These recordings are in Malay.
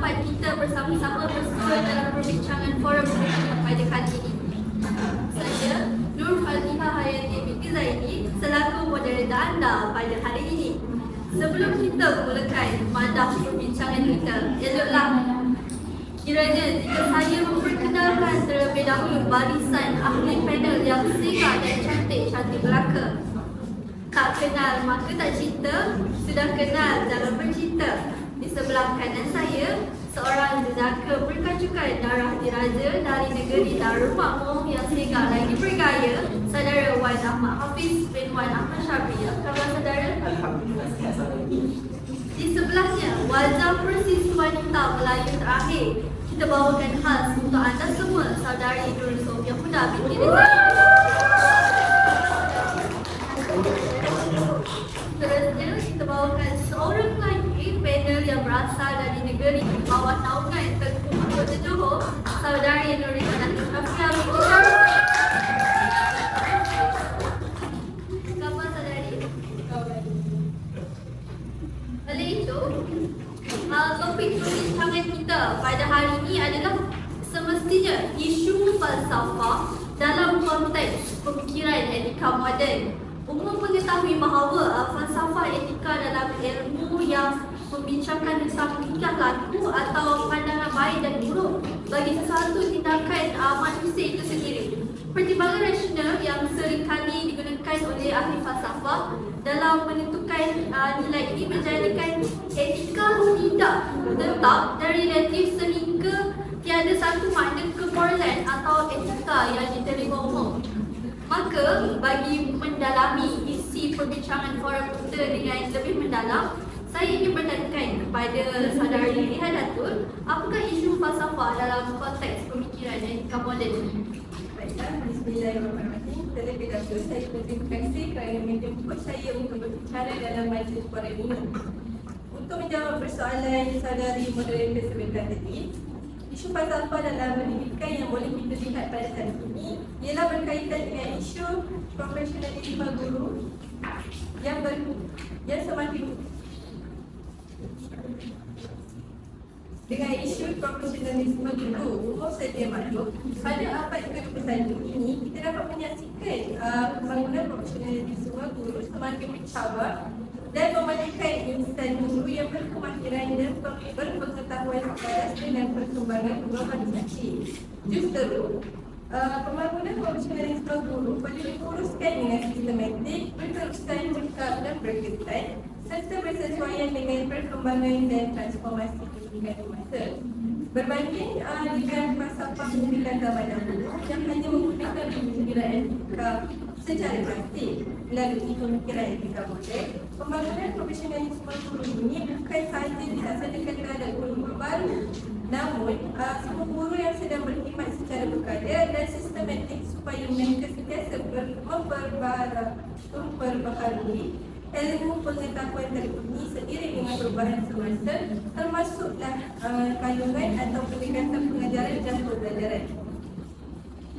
dapat kita bersama-sama bersua dalam perbincangan forum kita pada kali ini. Saya Nur Fazliha Hayati binti Zaidi selaku moderator anda pada hari ini. Sebelum kita mulakan madah perbincangan kita, eloklah kiranya jika saya memperkenalkan terlebih dahulu barisan ahli panel yang segar dan cantik-cantik belaka. Tak kenal maka tak cinta, sudah kenal jangan bercinta. Di sebelah kanan saya, seorang jejaka perkacukan darah diraja dari negeri Darul Makmur yang segar lagi bergaya, saudara Wan Ahmad Hafiz bin Wan Ahmad Syabri. Apa khabar saudara? Alhamdulillah, sihat saudara. Di sebelahnya, wajah persis wanita Melayu terakhir. Kita bawakan khas untuk anda semua, saudari Nur Sofia Huda binti Zaidi. Seterusnya, kita bawakan seorang lagi panel yang berasal dari negeri di bawah naungan Tengku Mahkota Johor, saudari Nurita Shafia binti Syarif. Khabar saudari? Oleh itu, topik perbincangan kita pada hari ini adalah semestinya isu falsafah dalam konteks pemikiran etika moden. Umum mengetahui bahawa falsafah etika dalam ilmu yang membincangkan tentang tingkah laku atau pandangan baik dan buruk bagi sesuatu tindakan manusia itu sendiri. Pertimbangan rasional yang seringkali digunakan oleh ahli falsafah dalam menentukan nilai ini menjadikan etika tidak tetap dan relatif sehingga tiada satu makna kemoralan atau etika yang diterima umum. Maka, bagi mendalami isi perbincangan forum kita dengan lebih mendalam, saya ingin bertanyakan kepada saudari Liha Datul, apakah isu falsafah dalam konteks pemikiran etika moden? Baiklah, bismillahirrahmanirrahim. Terlebih dahulu saya berterima kasih kerana menjemput saya untuk berbicara dalam majlis forum ini. Untuk menjawab persoalan saudari moderator sebentar tadi, isu falsafah dalam pendidikan yang boleh kita lihat pada hari ini ialah berkaitan dengan isu profesionalisme guru yang semakin dengan isu profesionalisme guru umum sedia maklum. Pada abad ke-21 ini kita dapat menyaksikan pembangunan profesionalisme guru semakin mencabar dan memajukan insan guru yang berkemahiran dan berpengetahuan sepadas dengan perkembangan globalisasi. Justru, pembangunan profesionalisme guru perlu diuruskan dengan sistematik, berterusan, lengkap dan berkesan serta bersesuaian dengan perkembangan dan transformasi pendidikan masa. Berbanding dengan falsafah pendidikan zaman dahulu yang hanya menggunakan pemikiran etika secara klasik melalui pemikiran etika moden, pembangunan profesionalisme guru ini bukan sahaja dilaksanakan terhadap guru baru, namun semua guru yang sedang berkhidmat secara berkala dan sistematik supaya mereka sentiasa memperbaharui ilmu pengetahuan terkini seiring dengan perubahan semasa, termasuklah kandungan atau pendekatan pengajaran dan pembelajaran.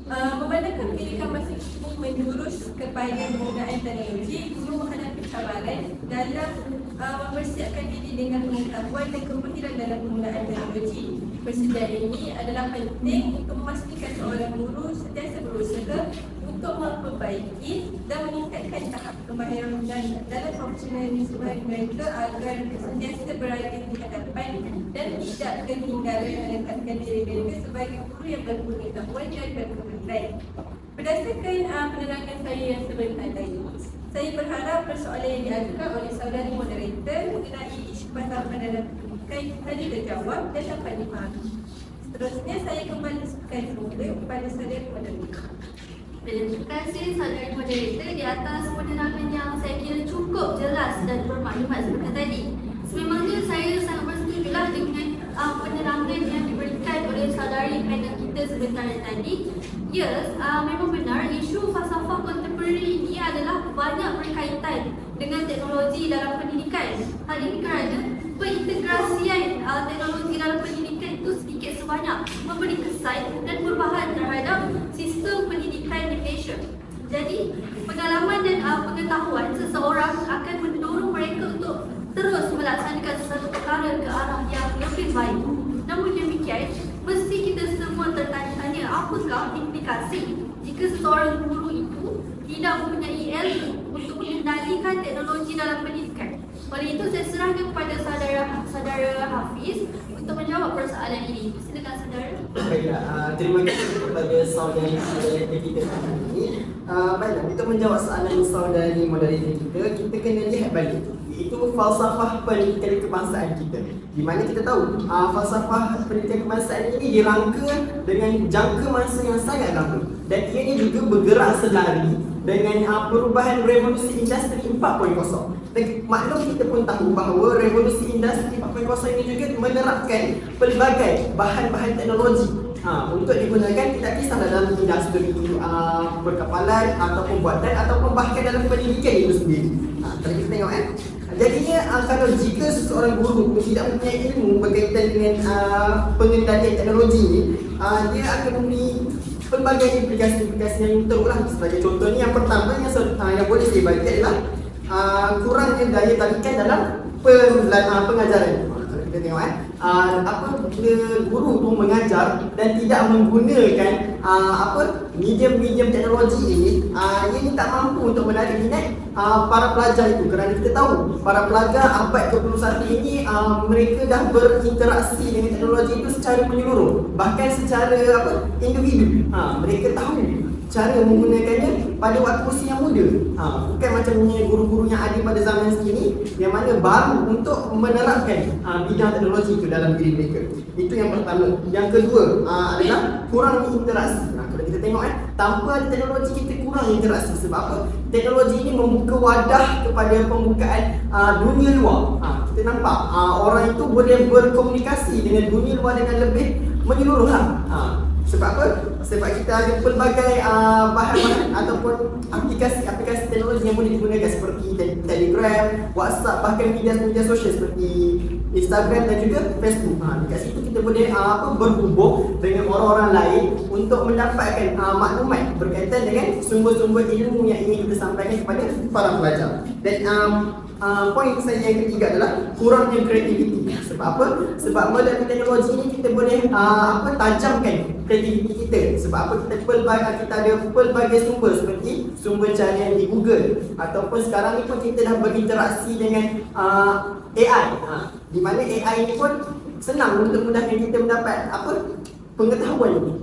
Memandangkan pendidikan masa kini menjurus kepada penggunaan teknologi, guru menghadapi cabaran dalam mempersiapkan diri dengan pengetahuan dan kemahiran dalam penggunaan teknologi. Persediaan ini adalah penting untuk memastikan seorang guru sentiasa berusaha untuk memperbaiki dan meningkatkan tahap kemahiran dalam profesionalisme mereka agar sentiasa berada di hadapan dan tidak ketinggalan menetapkan diri mereka sebagai guru yang berpengetahuan dan berkemahiran. Berdasarkan penerangan saya yang sebentar tadi, saya berharap persoalan yang diajukan oleh saudari moderator mengenai isu falsafah dalam pendidikan tadi terjawab dan dapat dipahami. Seterusnya saya kembali semula kepada saudari moderator. Terima kasih saudari moderator di atas penerangan yang saya kira cukup jelas dan bermaklumat seperti tadi. Sememangnya saya sangat bersetujulah dengan penerangan yang diberikan oleh saudari panel kita sebentar tadi. Ya, memang benar isu falsafah kontemporari ini adalah banyak berkaitan dengan teknologi dalam pendidikan. Hal ini kerana pengintegrasian teknologi dalam pendidikan itu sedikit sebanyak memberi kesan dan perubahan terhadap sistem pendidikan di Malaysia. Jadi, pengalaman dan pengetahuan seseorang akan mendorong mereka untuk terus melaksanakan sesuatu perkara ke arah yang lebih baik. Namun demikian, mesti kita semua tertanya-tanya apakah implikasi jika seseorang guru itu tidak mempunyai ilmu untuk mengendalikan teknologi dalam pendidikan. Oleh itu, saya serahkan kepada saudara Hafiz untuk menjawab persoalan ini. Silakan saudara. Baiklah, terima kasih kepada saudari kita ini. Baiklah, untuk menjawab soalan saudari moderator kita kena lihat balik, iaitu falsafah pendidikan kebangsaan kita. Di mana kita tahu falsafah pendidikan kebangsaan ini dirangka dengan jangka masa yang sangat lama, dan ianya juga bergerak selari dengan perubahan revolusi industri 4.0. Dan maklum kita pun tahu bahawa revolusi industri 4.0 ini juga menerapkan pelbagai bahan-bahan teknologi untuk digunakan tidak kisah dalam industri perkapalan ataupun buatan ataupun bahkan dalam pendidikan itu sendiri. Kalau kita tengok jadinya kalau jika seseorang guru tidak mempunyai ilmu berkaitan dengan pengendalian teknologi ini, dia akan memberi pelbagai implikasi-implikasi yang teruklah. Sebagai contohnya, yang pertama yang boleh saya bagi adalah kurangnya daya tarikan dalam pengajaran. Kalau kita tengok bila guru tu mengajar dan tidak menggunakan medium-medium teknologi ini, ia tak mampu untuk menarik minat para pelajar itu, kerana kita tahu para pelajar abad ke-21 ini mereka dah berinteraksi dengan teknologi itu secara menyeluruh, bahkan secara individu. Mereka tahu cara menggunakannya pada waktu usia yang muda. Bukan macamnya guru-guru yang ada pada zaman ini yang mana baru untuk menerapkan bidang teknologi itu dalam diri mereka. Itu yang pertama. Yang kedua adalah kurangnya interaksi. Kalau kita tengok tanpa ada teknologi kita kurang interaksi. Sebab apa? Teknologi ini membuka wadah kepada pembukaan dunia luar. Kita nampak orang itu boleh berkomunikasi dengan dunia luar dengan lebih menyeluruh lah. Sebab apa? Sebab kita ada pelbagai bahan-bahan ataupun aplikasi-aplikasi teknologi yang boleh digunakan seperti Telegram, WhatsApp, bahkan media sosial seperti Instagram dan juga Facebook. Dekat situ kita boleh berhubung dengan orang-orang lain untuk mendapatkan maklumat berkaitan dengan sumber-sumber ilmu yang ingin kita sampaikan kepada para pelajar. Dan poin saya yang ketiga adalah kurangnya kreativiti. Sebab apa? Sebab melalui teknologi ini kita boleh tajamkan kreativiti kita. Sebab apa? Kita ada pelbagai sumber seperti sumber carian di Google, ataupun sekarang ni pun kita dah berinteraksi dengan AI. Di mana AI ni pun senang untuk mudahkan kita mendapat pengetahuan ini.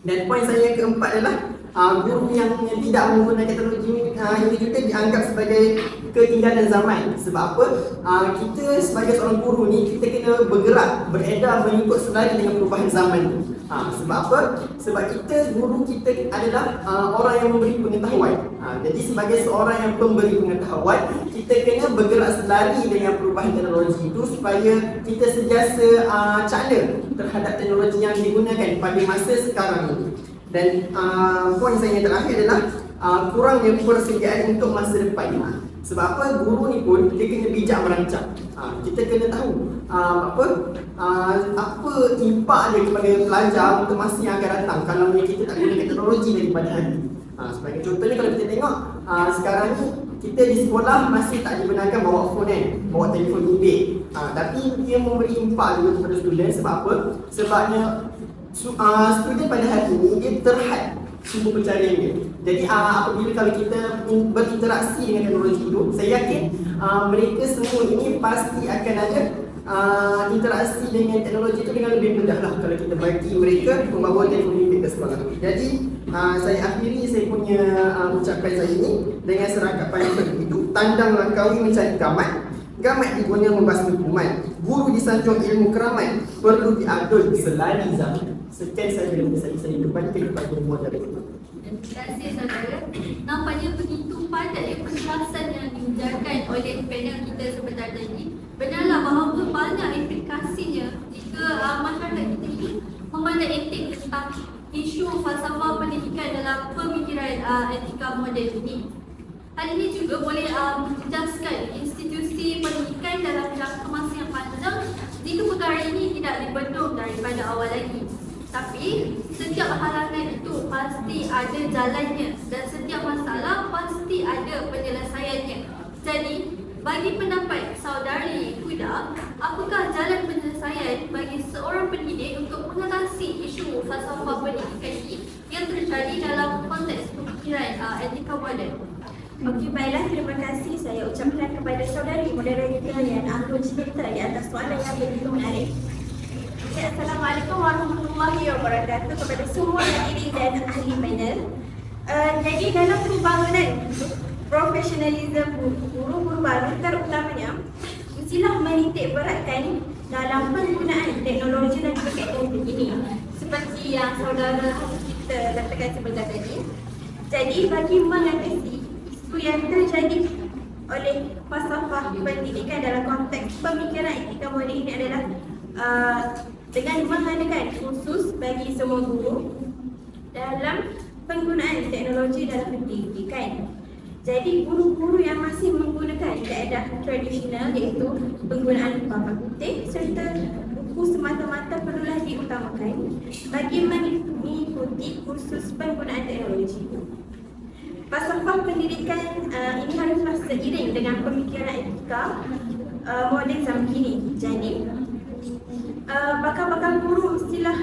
Dan poin saya yang keempat adalah guru yang tidak menggunakan teknologi ini juga dianggap sebagai ketinggalan zaman. Sebab apa? Kita sebagai seorang guru ni kita kena bergerak, beredar, mengikut selari dengan perubahan zaman tu. Sebab apa? Sebab guru kita adalah orang yang memberi pengetahuan. Jadi sebagai seorang yang pemberi pengetahuan, kita kena bergerak selari dengan perubahan teknologi itu supaya kita sentiasa cakna terhadap teknologi yang digunakan pada masa sekarang ini. Dan poin saya yang terakhir adalah kurangnya persediaan untuk masa depan. Sebab apa? Guru ni pun dia kena bijak merancang. Kita kena tahu apa impak dia kepada pelajar untuk masa yang akan datang kalau kita tak gunakan teknologi daripada hari ini. Sebagai contohnya, kalau kita tengok sekarang ni kita di sekolah masih tak dibenarkan bawa phone bawa telefon bimbit. Tapi dia memberi impak juga kepada student. Sebab apa? Sebabnya student pada hari ini dia terhad sumber pencarian dia. Jadi apabila kalau kita berinteraksi dengan teknologi itu, saya yakin mereka semua ini pasti akan ada interaksi dengan teknologi itu dengan lebih mudah lah kalau kita bagi mereka membawa telefon bimbit ke sekolah. Jadi saya akhiri saya punya ucapan saya ini dengan serangkapan yang begitu. Tandang Langkawi mencari gamat diguna membasmi kuman. Guru disanjung ilmu keramat, perlu diadun selari zaman. Sekian saja yang saya kembalikan kepada moderator. Terima kasih saudara. Nampaknya begitu padat penjelasan yang diujarkan oleh panel kita sebentar tadi. Benarlah bahawa banyak implikasinya jika masyarakat kita ini memandang enteng tentang isu falsafah pendidikan dalam pemikiran etika moden ini. Hal ini juga boleh menjejaskan institusi pendidikan dalam jangka masa yang panjang jika perkara ini tidak dibendung daripada awal lagi. Tapi setiap halangan itu pasti ada jalannya dan setiap masalah pasti ada penyelesaiannya. Jadi Bagi pendapat saudari Huda, apakah jalan penyelesaian bagi seorang pendidik untuk mengatasi isu falsafah pendidikan ini yang terjadi dalam konteks pemikiran etika moden? Okey, baiklah, terima kasih saya ucapkan kepada saudari moderator yang ahli cerita di atas soalan yang begitu menarik. Okay, Assalamualaikum warahmatullahi wabarakatuh kepada semua hadirin dan ahli panel. Jadi dalam pembangunan profesionalisme guru-guru baru terutamanya mestilah menitik beratkan dalam penggunaan teknologi dan teknologi ini seperti yang saudara kita katakan sebentar tadi. Jadi bagi mengatasi isu yang terjadi oleh falsafah pendidikan dalam konteks pemikiran etika moden ini adalah dengan mengadakan khusus bagi semua guru dalam penggunaan teknologi dalam pendidikan. Jadi guru-guru yang masih menggunakan kaedah tradisional iaitu penggunaan papan putih serta buku semata-mata perlulah diutamakan bagi mengikuti kursus penggunaan teknologi. Falsafah pendidikan ini haruslah seiring dengan pemikiran etika moden zaman kini. Jadi bakal-bakal guru mestilah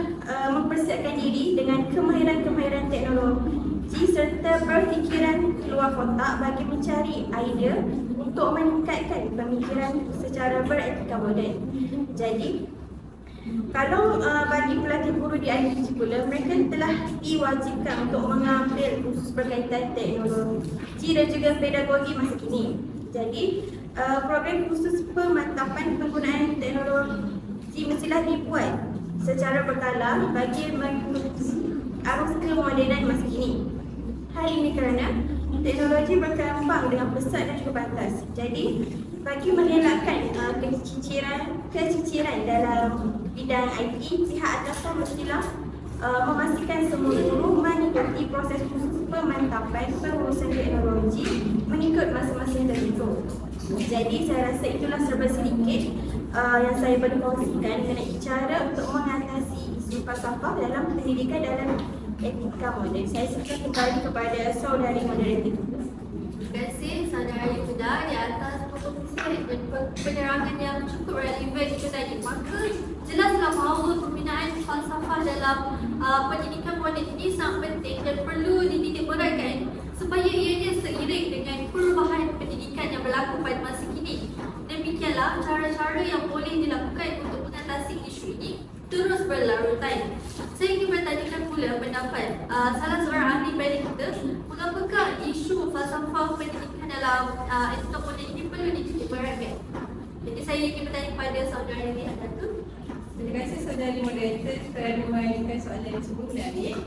mempersiapkan diri dengan kemahiran-kemahiran teknologi serta berfikiran keluar kotak bagi mencari idea untuk meningkatkan pemikiran secara beretika moden. Jadi kalau bagi pelatih guru di ITC pula, mereka telah diwajibkan untuk mengambil kursus berkaitan teknologi dan juga pedagogi masa kini. Jadi program khusus pemantapan penggunaan teknologi mestilah dibuat secara berkala bagi mengikuti arus kemodenan masa kini. Hal ini kerana teknologi berkembang dengan pesat dan juga batas. Jadi bagi mengelakkan keciciran dalam bidang IT, pihak atasan mestilah memastikan semua guru mengikuti proses khusus pemantapan pengurusan teknologi mengikut masing-masing tertentu. Jadi saya rasa itulah serba sedikit yang saya boleh kongsikan mengenai cara untuk mengatasi isu falsafah dalam pendidikan dalam etika moden. Saya serahkan kembali kepada saudari moderator. Terima kasih saudari Huda di atas penerangan yang cukup relevan itu tadi. Maka jelaslah bahawa pembinaan falsafah dalam pendidikan moden ini sangat penting dan perlu dititik beratkan supaya ianya seiring dengan perubahan pendidikan yang berlaku pada masa kini. Demikianlah cara-cara yang boleh dilakukan untuk mengatasi isu ini terus berlarutan. Saya ingin bertanyakan pula pendapat salah seorang ahli panel kita, mengapakah isu falsafah pendidikan dalam etika moden ini perlu dititik beratkan? Jadi saya ingin bertanya kepada saudara di atas tu. Terima kasih saudari moderator kerana mengajukan soalan yang cukup menarik.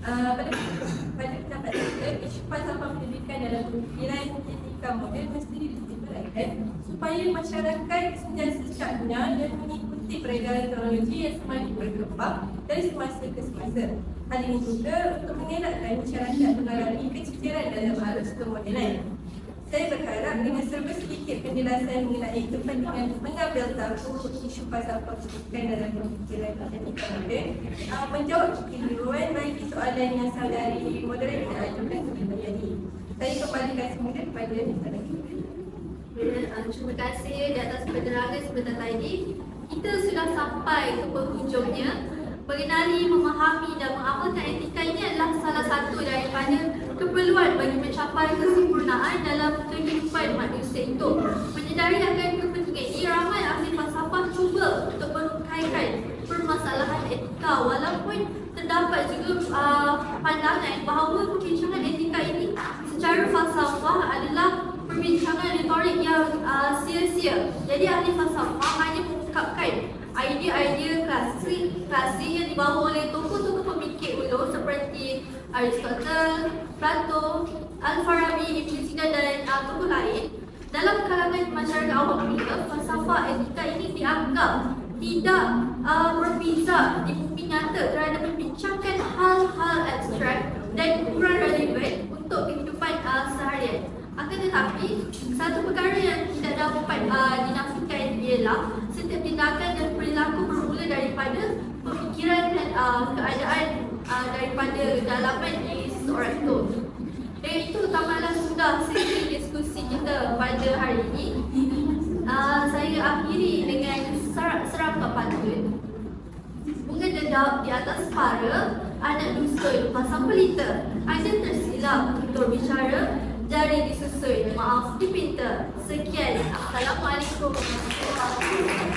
Pada pendapat saya, isu falsafah pendidikan dalam pemikiran etika moden mesti dititik beratkan supaya masyarakat sejak-sejaknya dan mengikuti peredaran teknologi yang semakin berkembang dari semasa ke semasa. Hal ini juga untuk mengelakkan masyarakat mengalami keciciran dalam arus kemodenan. Saya berharap dengan serba sedikit penjelasan mengenai kepentingan mengambil tahu isu falsafah pendidikan dalam pemikiran etika moden menjawab kekeliruan bagi soalan yang saudari moderator ajukan sebentar tadi. Saya kembalikan semula kepada saudari. Terima kasih di atas penerangan sebentar tadi. Kita sudah sampai ke penghujungnya. Mengenali, memahami dan mengamalkan etika ini adalah salah satu daripada keperluan bagi mencapai kesempurnaan dalam kehidupan manusia itu. Menyedari akan kepentingan ini, ramai ahli falsafah cuba untuk mengkaitkan permasalahan etika, walaupun terdapat juga pandangan bahawa perbincangan etika ini secara falsafah adalah perbincangan retorik yang sia-sia. Jadi ahli falsafah hanya mengungkapkan idea-idea klasik yang dibawa oleh tokoh-tokoh pemikir dulu seperti Aristotle, Plato, Al-Farabi, Ibn Sina dan tokoh lain. Dalam kalangan masyarakat awam juga, falsafah etika ini dianggap tidak berbeza di bumi nyata kerana membincangkan hal-hal abstrak dan kurang relevan untuk kehidupan seharian. Akan tetapi, satu perkara yang tidak dapat dinafikan ialah setiap tindakan dan perilaku bermula daripada pemikiran dan keadaan daripada dalaman diri seseorang itu. Dan itu utamalah sudah sudah sesi diskusi kita pada hari ini. Saya akhiri dengan serangkap pantun. Bunga dedap di atas para, anak dusun pasang pelita. Ada tersilap tutur bicara, jari disusun, maaf dipinta. Sekian, Assalamualaikum warahmatullahi wabarakatuh.